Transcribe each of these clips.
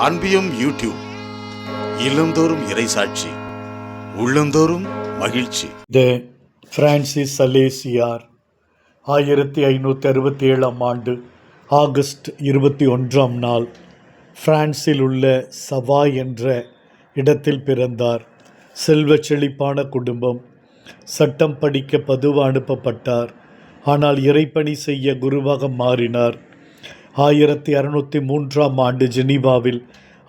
அன்பியும் YouTube இல்லந்தோறும் இறைசாட்சி உள்ளந்தோறும் மகிழ்ச்சி. பிரான்சிஸ் சலேசியார் 1567 ஆகஸ்ட் 21 பிரான்சில் உள்ள சவாய் என்ற இடத்தில் பிறந்தார். செல்வச் செழிப்பான குடும்பம். சட்டம் படிக்க பதுவ அனுப்பப்பட்டார். ஆனால் இறைப்பணி செய்ய குருவாக மாறினார். 1603 ஜெனீவாவில்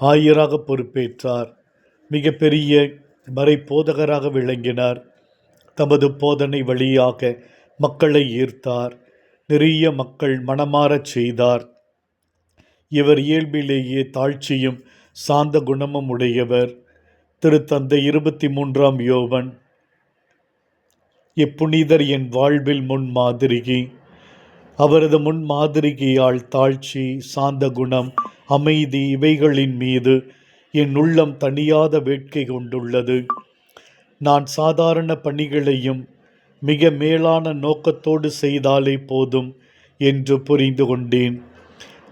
ஆயராக பொறுப்பேற்றார். மிகப்பெரிய மறைபோதகராக விளங்கினார். தமது போதனை வழியாக மக்களை ஈர்த்தார். நிறைய மக்கள் மனமாறச் செய்தார். இவர் இயல்பிலேயே தாழ்ச்சியும் சாந்த குணமும் உடையவர். திருத்தந்தை 23 யோவான் இப்புனிதர் என் வாழ்வில் முன்மாதிரிகை. அவரது முன்மாதிரிகையால் தாழ்ச்சி, சாந்த குணம், அமைதி இவைகளின் மீது என் உள்ளம் தணியாத வேட்கை கொண்டுள்ளது. நான் சாதாரண பணிகளையும் மிக மேலான நோக்கத்தோடு செய்தாலே போதும் என்று புரிந்து கொண்டேன்.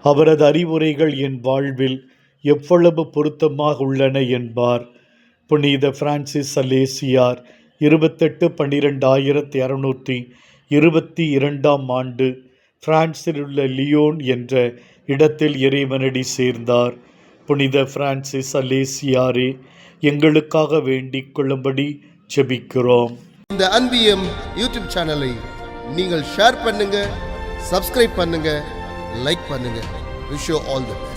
அவரது அறிவுரைகள் என் வாழ்வில் எவ்வளவு பொருத்தமாக உள்ளன என்பார் புனித பிரான்சிஸ் சலேசியார். 28/12/1622 பிரான்சில் உள்ள லியோன் என்ற இடத்தில் இறைவனடி சேர்ந்தார். புனித பிரான்சிஸ் சலேசியாரே, எங்களுக்காக வேண்டிக் கொள்ளும்படி ஜெபிக்கிறோம். இந்த அன்பியம் யூடியூப் சேனலை நீங்கள் ஷேர் பண்ணுங்க, சப்ஸ்கிரைப் பண்ணுங்க, லைக் பண்ணுங்க. Wish you all the best.